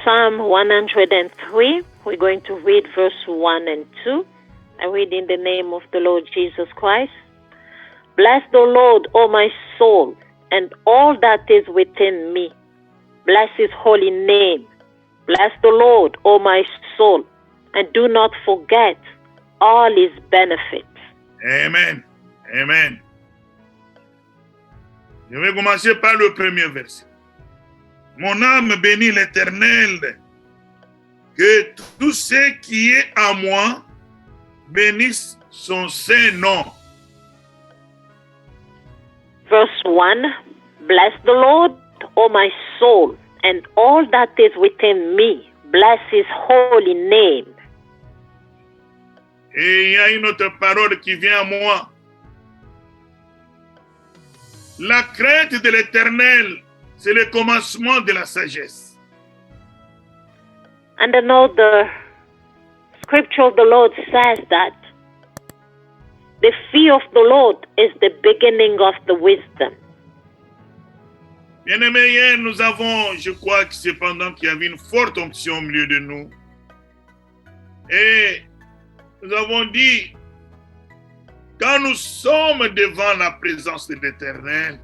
Psalm 103. We're going to read verse 1 and 2. I read in the name of the Lord Jesus Christ. Bless the Lord, O my soul, and all that is within me. Bless his holy name. Bless the Lord, O my soul, and do not forget all his benefits. Amen. Amen. Je vais commencer par le premier verset. Mon âme bénit l'Éternel, que tout ce qui est en moi bénisse son saint nom. Verse 1, bless the Lord, O my soul, and all that is within me. Bless his holy name. Et il y a une autre parole qui vient à moi. La crainte de l'Éternel, c'est le commencement de la sagesse. And another scripture of the Lord says that the fear of the Lord is the beginning of the wisdom. Bien-aimés, hier, nous avons, je crois que c'est pendant qu'il y avait une forte onction au milieu de nous. Et nous avons dit, quand nous sommes devant la présence de l'Éternel,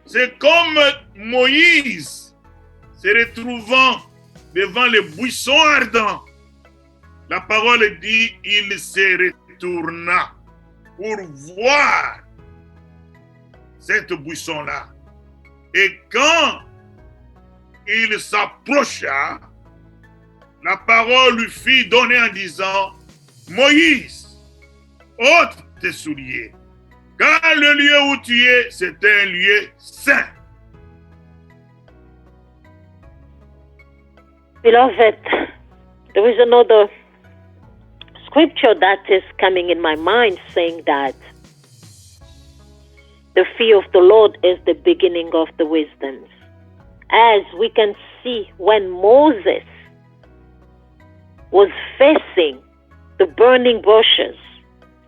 c'est comme Moïse se retrouvant devant les buissons ardents. La parole dit, il se retourna pour voir cette buisson-là. Et quand il s'approcha, la parole lui fit donner en disant, Moïse, ôte tes souliers, car le lieu où tu es, c'est un lieu saint. Beloved, there is another scripture that is coming in my mind saying that the fear of the Lord is the beginning of the wisdoms. As we can see when Moses was facing the burning bushes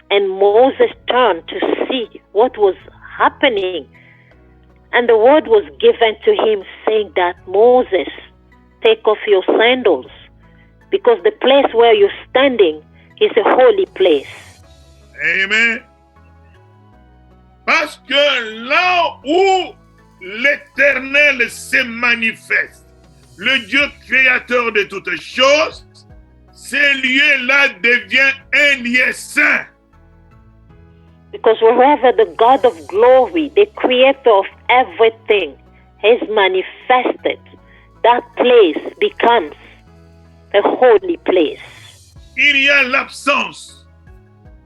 and Moses turned to see what was happening, and the word was given to him saying that Moses, take off your sandals because the place where you're standing is a holy place. Amen. Parce que là où l'Éternel se manifeste, le Dieu créateur de toutes choses, ce lieu-là devient un lieu saint. Because wherever the God of glory, the creator of everything, is manifested, that place becomes a holy place. Il y a l'absence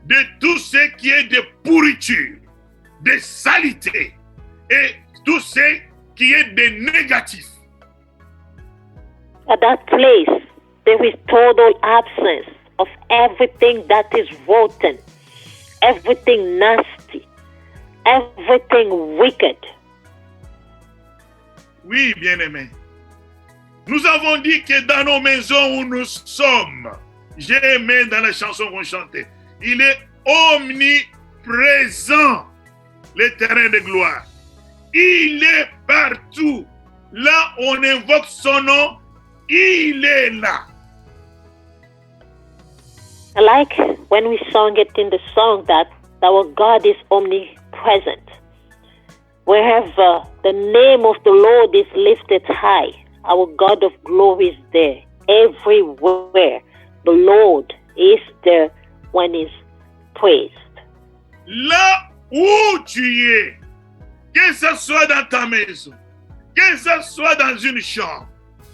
de tout ce qui est de pourriture, de saleté et tout ce qui est de négatif. At that place, there is total absence of everything that is rotten, everything nasty, everything wicked. Oui, bien-aimés. Nous avons dit que dans nos maisons où nous sommes, j'ai aimé dans la chanson qu'on chantait, il est omniprésent, l'Éternel de gloire. Il est partout. Là, on invoque son nom, il est là. I like when we sang it in the song that our God is omnipresent. Wherever the name of the Lord is lifted high, our God of glory is there. Everywhere, the Lord is there when he's praised. Là où tu es, que ce soit dans ta maison, que ce soit dans une chambre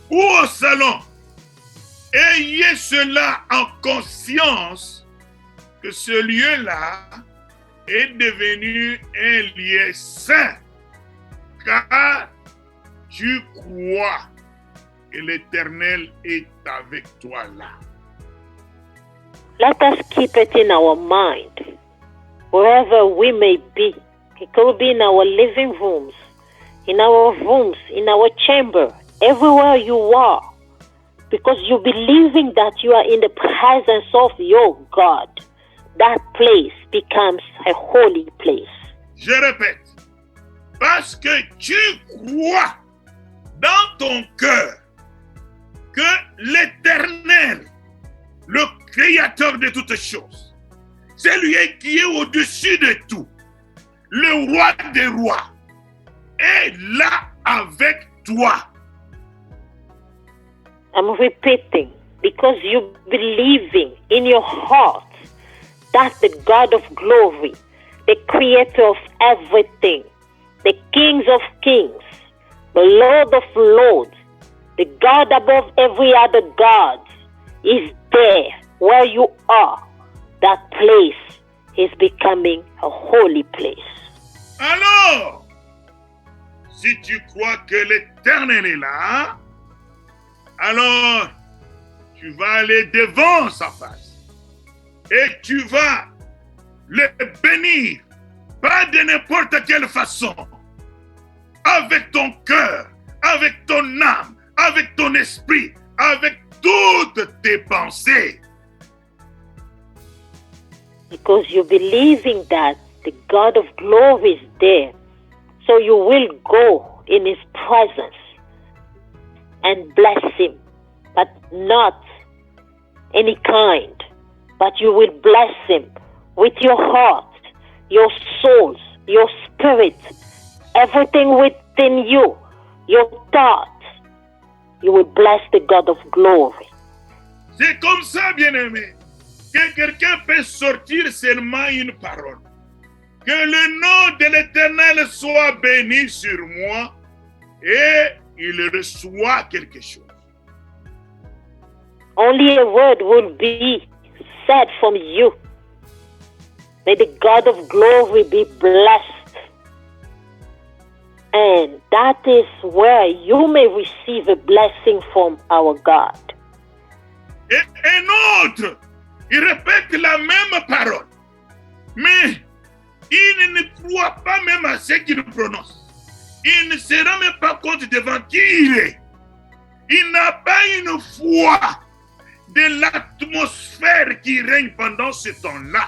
ou au salon, ayez cela en conscience que ce lieu-là est devenu un lieu saint, car tu crois que l'Éternel est avec toi là. Let us keep it in our mind, wherever we may be. It could be in our living rooms, in our chamber, everywhere you are, because you're believing that you are in the presence of your God. That place becomes a holy place. Je répète, parce que tu crois dans ton cœur que l'Éternel, le Créateur de toutes choses, c'est lui qui est au-dessus de tout, le roi des rois, est là avec toi. I'm repeating, because you believing in your heart that the God of glory, the creator of everything, the kings of kings, the Lord of lords, the God above every other God, is there where you are. That place is becoming a holy place. Alors, si tu crois que l'Éternel est là, alors tu vas aller devant sa face et tu vas le bénir, pas de n'importe quelle façon, avec ton cœur, avec ton âme, avec ton esprit, avec toutes tes pensées. Because you believing that the God of glory is there, so you will go in his presence and bless him, but not any kind, but you will bless him with your heart, your souls, your spirit, everything within you, your thoughts. You will bless the God of glory. C'est comme ça, bien-aimé, que quelqu'un peut sortir seulement une parole. Que le nom de l'Éternel soit béni sur moi et il reçoit quelque chose. Only a word will be said from you. May the God of glory be blessed. And that is where you may receive a blessing from our God. Et un autre, il répète la même parole, mais il ne croit pas même à ce qu'il prononce. Il ne se rend même pas compte devant qui il est. Il n'a pas une foi de l'atmosphère qui règne pendant ce temps-là.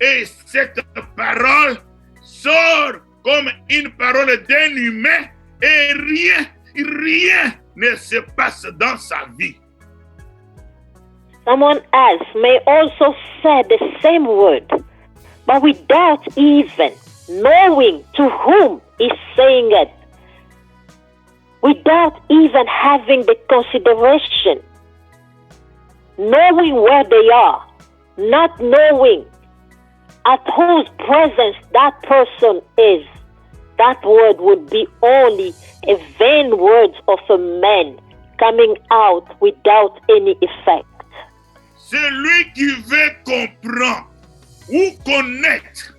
Et cette parole sort comme une parole d'un humain et rien ne se passe dans sa vie. Someone else may also say the same word, but without even knowing to whom he's saying it, without even having the consideration, knowing where they are, not knowing at whose presence that person is, that word would be only a vain words of a man coming out without any effect. Celui qui veut comprendre ou connaître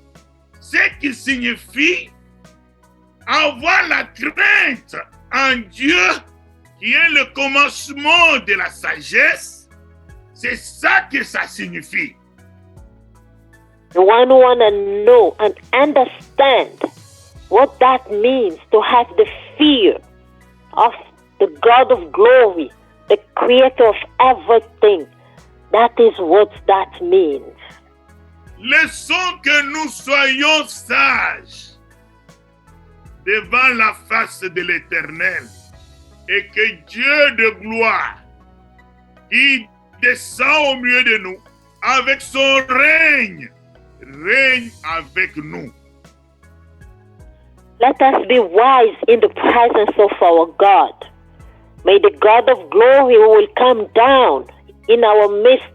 ce qui signifie avoir la crainte en Dieu, qui est le commencement de la sagesse, c'est ça que ça signifie. The one who want to know and understand what that means to have the fear of the God of glory, the creator of everything. That is what that means. Laissons que nous soyons sages devant la face de l'Éternel et que Dieu de gloire, qui descend au milieu de nous avec son règne avec nous. Let us be wise in the presence of our God. May the God of glory who will come down in our midst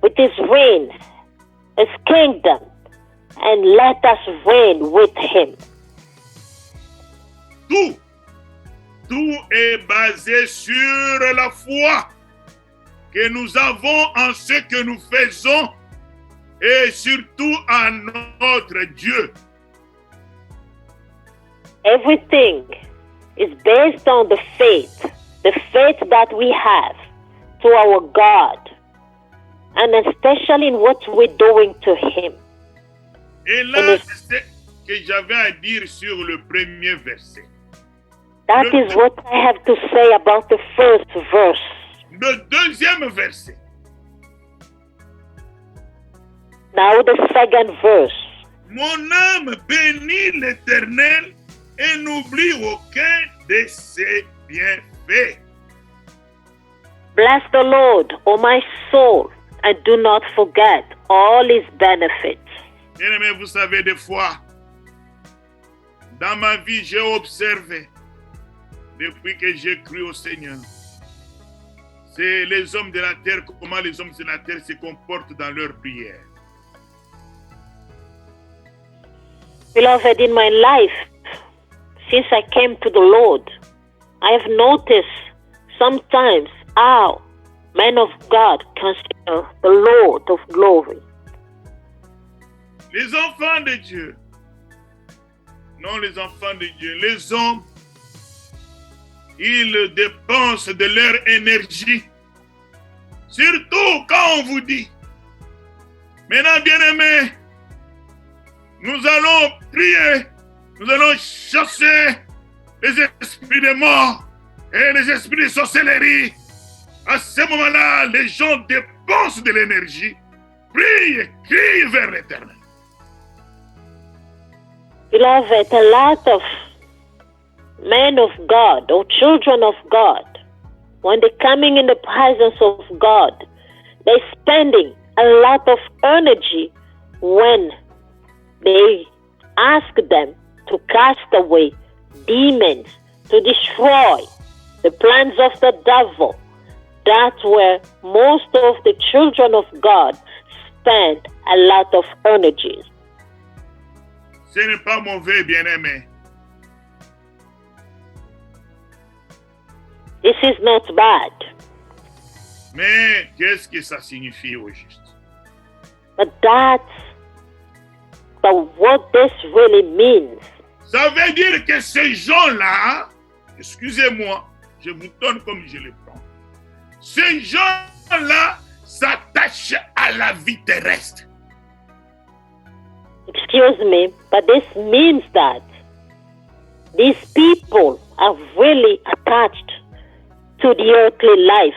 with his reign, his kingdom, and let us reign with him. Tout est basé sur la foi que nous avons en ce que nous faisons et surtout en notre Dieu. Everything is based on the faith that we have to our God, and especially in what we're doing to him. Et là, c'est ce que j'avais à dire sur le premier verset. That is what I have to say about the first verse. Le deuxième verset. Now the second verse. Mon âme bénit l'Éternel et n'oublie aucun de ses bienfaits. Bless the Lord, O my soul, and do not forget all his benefits. Bien-aimés, vous savez, des fois, dans ma vie, j'ai observé, depuis que j'ai cru au Seigneur, c'est les hommes de la terre, comment les hommes de la terre se comportent dans leur prière. Beloved, in my life, since I came to the Lord, I have noticed sometimes how men of God consider the Lord of glory. Les enfants de Dieu, non les enfants de Dieu, les hommes, ils dépensent de leur énergie, surtout quand on vous dit, maintenant bien-aimés, nous allons prier, nous allons chasser les esprits de mort et les esprits de sorcellerie. À ce moment-là, les gens dépensent de l'énergie, prient, crient vers l'Éternel. Beloved, a lot of men of God or children of God, when they're coming in the presence of God, they're spending a lot of energy when they ask them to cast away demons, to destroy the plans of the devil. That's where most of the children of God spend a lot of energy. Ce n'est pas mauvais, bien-aimé. This is not bad. Mais qu'est-ce que ça signifie au juste? But that's what this really means. Ça veut dire que ces gens-là, excusez-moi, je vous donne comme je le prends. Ces gens-là s'attachent à la vie terrestre. Excuse me, but this means that these people are really attached to the earthly life.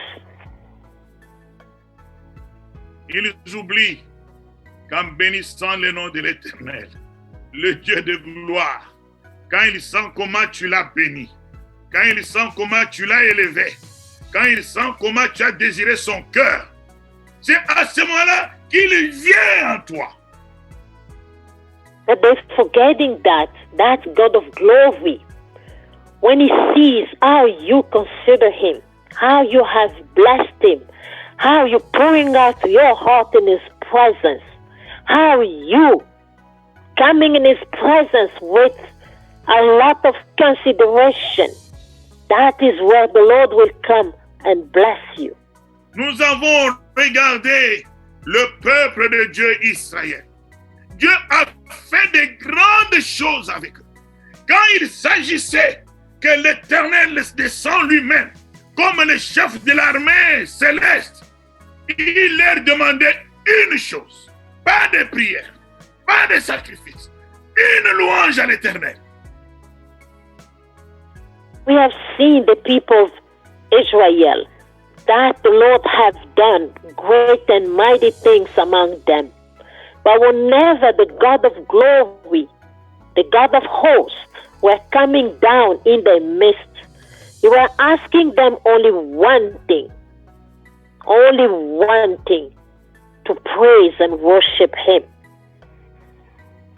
Ils oublient qu'en bénissant le nom de l'Éternel, le Dieu de gloire, quand ils sentent comment tu l'as béni, quand ils sentent comment tu l'as élevé, quand ils sentent comment tu as désiré son cœur, c'est à ce moment-là qu'il vient en toi. But they're forgetting that God of glory, when he sees how you consider him, how you have blessed him, how you're pouring out your heart in his presence, how you coming in his presence with a lot of consideration, that is where the Lord will come and bless you. Nous avons regardé le peuple de Dieu Israël. Dieu a fait de grandes choses avec eux. Quand il s'agissait que l'Éternel descend lui-même comme le chef de l'armée céleste, il leur demandait une chose, pas de prière, pas de sacrifice, une louange à l'Éternel. We have seen the people of Israel that the Lord has done great and mighty things among them. But whenever the God of glory, the God of hosts, were coming down in their midst, you were asking them only one thing, to praise and worship him.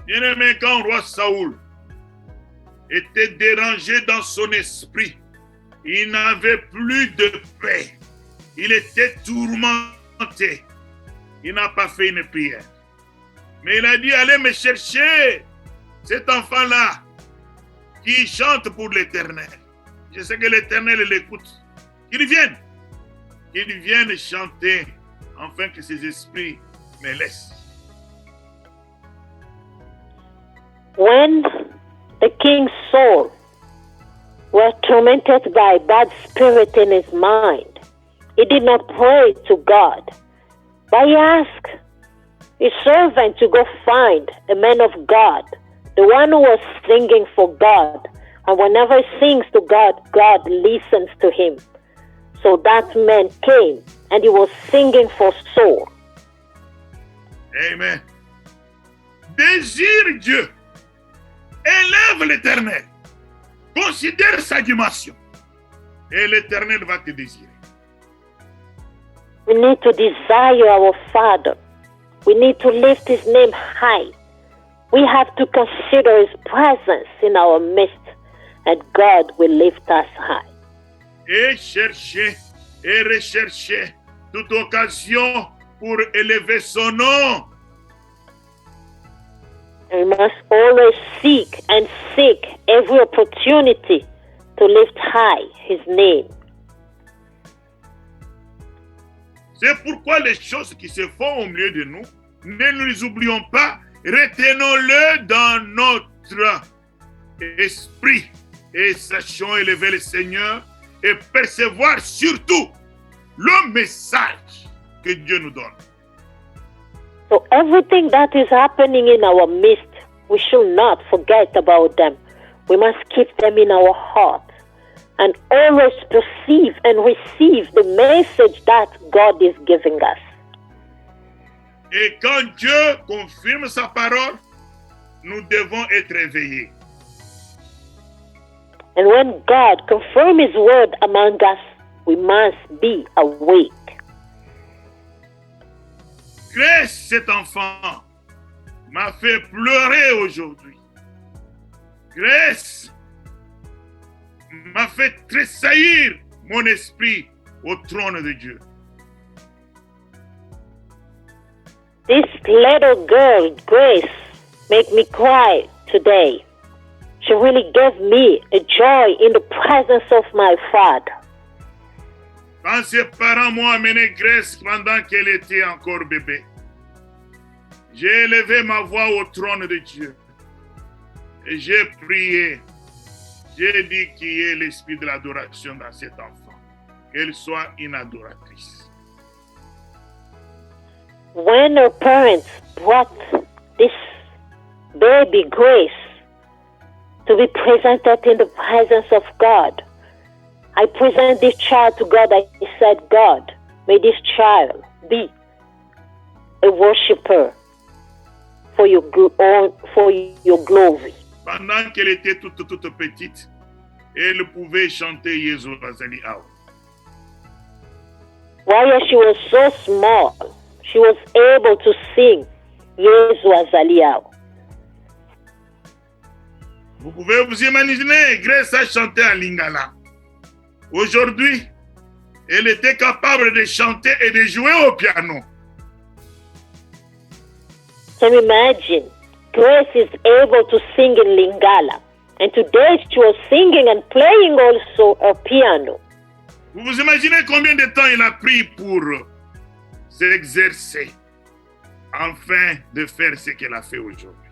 Bien-aimé, quand roi Saoul était dérangé dans son esprit, il n'avait plus de paix, il était tourmenté, il n'a pas fait une prière. Mais il a dit, allez me chercher cet enfant-là qui chante pour l'Éternel. Je sais que l'Éternel l'écoute. Qu'il vienne chanter, afin que ses esprits me laissent. When the king's soul was tormented by bad spirit in his mind, he did not pray to God, but he asked his servant to go find a man of God, the one who was singing for God. And whenever he sings to God, God listens to him. So that man came and he was singing for Saul. Amen. Désire Dieu. Élève l'Éternel. Considère sa dimension. Et l'Éternel va te désirer. We need to desire our Father. We need to lift His name high. We have to consider His presence in our midst, and God will lift us high. Et chercher et rechercher toute occasion pour élever son nom. We must always seek every opportunity to lift high His name. C'est pourquoi les choses qui se font au milieu de nous, ne nous les oublions pas, retenons-le dans notre esprit et sachons élever le Seigneur et percevoir surtout le message que Dieu nous donne. So everything that is happening in our midst, we should not forget about them. We must keep them in our heart and always perceive and receive the message that God is giving us. Et quand Dieu confirme sa parole, nous devons être éveillés. And when God confirms His word among us, we must be awake. Grace, cet enfant, m'a fait pleurer aujourd'hui. Grace m'a fait tressaillir mon esprit au trône de Dieu. This little girl, Grace, make me cry today. She really gave me a joy in the presence of my Father. Quand ses parents m'ont amené Grace pendant qu'elle était encore bébé, j'ai élevé ma voix au trône de Dieu. Et j'ai prié. J'ai dit qu'il y ait l'esprit de l'adoration dans cet enfant. Qu'elle soit une adoratrice. When her parents brought this baby Grace to be presented in the presence of God, I present this child to God. I said, God, may this child be a worshiper for your glory. Pendant qu'elle était toute petite, elle pouvait chanter Yesu Azali Awa. While she was so small, she was able to sing Yesu Azali Awa. Vous pouvez vous imaginer, Grace a chanté en lingala. Aujourd'hui, elle était capable de chanter et de jouer au piano. Can you imagine? Grace is able to sing in Lingala. And today she was singing and playing also a piano. Vous vous imaginez combien de temps il a pris pour s'exercer afin de faire ce qu'elle a fait aujourd'hui?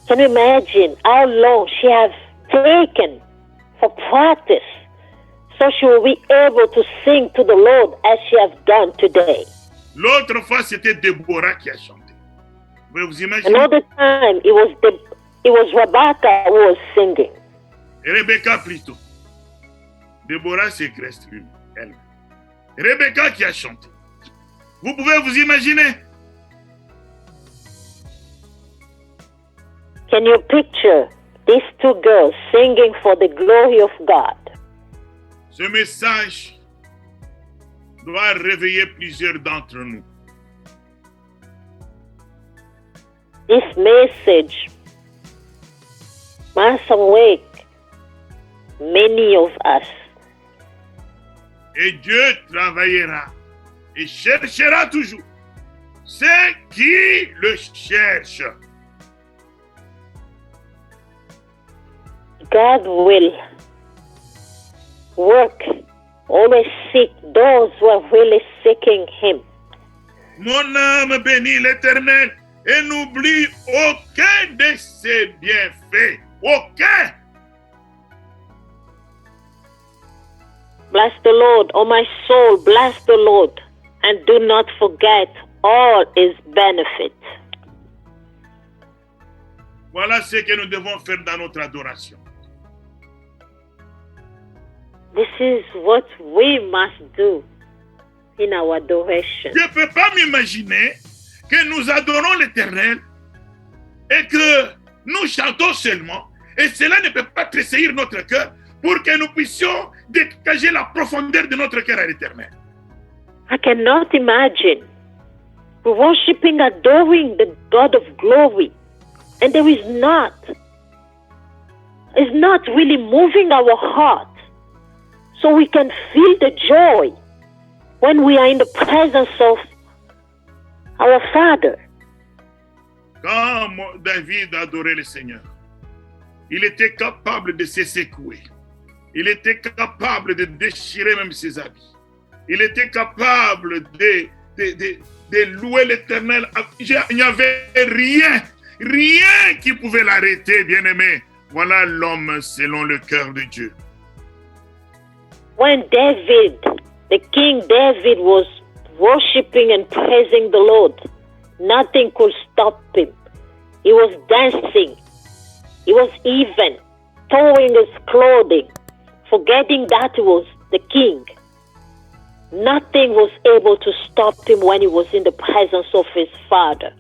Can you imagine how long she has taken for practice so she will be able to sing to the Lord as she has done today? L'autre fois, c'était Déborah qui a chanté. Vous vous imaginez? Another time, it was Rebecca who was singing. Rebecca plutôt. Déborah, c'est Christ lui, elle. Rebecca qui a chanté. Vous pouvez vous imaginer? Can you picture these two girls singing for the glory of God? Ce message doit réveiller plusieurs d'entre nous. This message must awake many of us. Et Dieu travaillera et cherchera toujours ceux qui le cherchent. God will work, always seek those who are really seeking Him. Mon âme bénit l'Éternel et n'oublie aucun de ses bienfaits. Aucun. Bless the Lord, oh my soul, bless the Lord, and do not forget all His benefits. Voilà ce que nous devons faire dans notre adoration. This is what we must do in our adoration. Je ne peux pas m'imaginer que nous adorons l'Éternel et que nous chantons seulement, et cela ne peut pas tressaillir notre cœur pour que nous puissions dégager la profondeur de notre cœur à l'Éternel. I cannot imagine worshiping, adoring the God of glory, and there is not. It's not really moving our heart so we can feel the joy when we are in the presence of our Father. Quand David adorait le Seigneur, il était capable de se secouer. Il était capable de déchirer même ses habits. Il était capable de louer l'Éternel. Il n'y avait rien qui pouvait l'arrêter, bien-aimé. Voilà l'homme selon le cœur de Dieu. When David, the King David, was worshiping and praising the Lord, nothing could stop him. He was dancing. He was even throwing his clothing, forgetting that he was the king. Nothing was able to stop him when he was in the presence of his Father.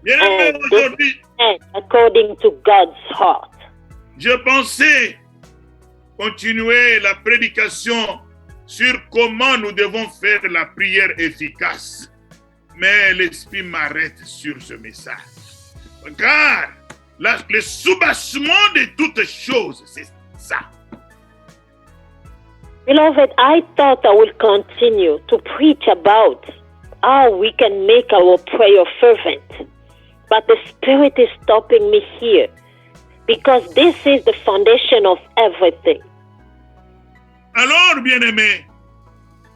Bien-aimé, aujourd'hui, according to God's heart. Je pensais continuer la prédication sur comment nous devons faire la prière efficace. Mais l'Esprit m'arrête sur ce message. Car le soubassement de toutes choses, c'est ça. Beloved, I thought I would continue to preach about how we can make our prayer fervent. But the Spirit is stopping me here because this is the foundation of everything. Alors, bien-aimés,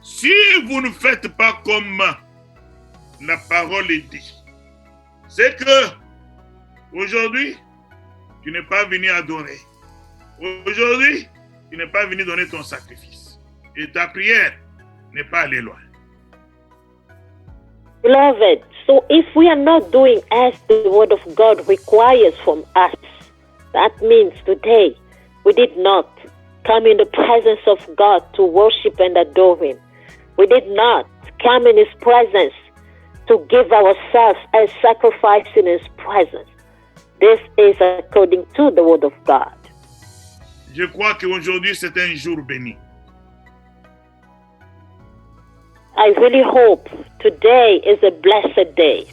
si vous ne faites pas comme la parole dit, c'est que aujourd'hui, tu n'es pas venu adorer. Aujourd'hui, tu n'es pas venu donner ton sacrifice. Et ta prière n'est pas allée loin. Beloved, so if we are not doing as the Word of God requires from us, that means today we did not come in the presence of God to worship and adore Him. We did not come in His presence to give ourselves as sacrifice in His presence. This is according to the Word of God. Je crois qu'aujourd'hui, c'est un jour béni. I really hope today is a blessed day.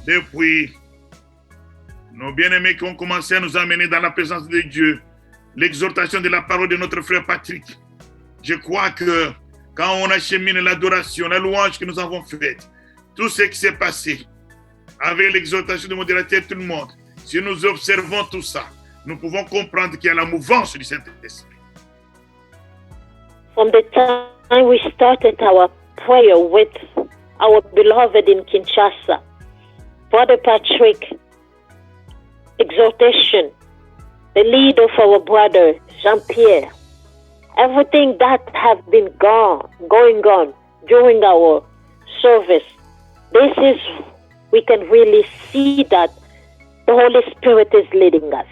Depuis nos bien-aimés qui ont commencé à nous amener dans la présence de Dieu, l'exhortation de la parole de notre frère Patrick, je crois que quand on achemine l'adoration, la louange que nous avons faite, tout ce qui s'est passé, avec l'exhortation du modérateur, tout le monde, si nous observons tout ça, nous pouvons comprendre qu'il y a la mouvance du Saint-Esprit. From the time we started our prayer with our beloved in Kinshasa, Brother Patrick, exhortation, the lead of our brother Jean-Pierre, everything that have been going on during our service, this is, we can really see that the Holy Spirit is leading us.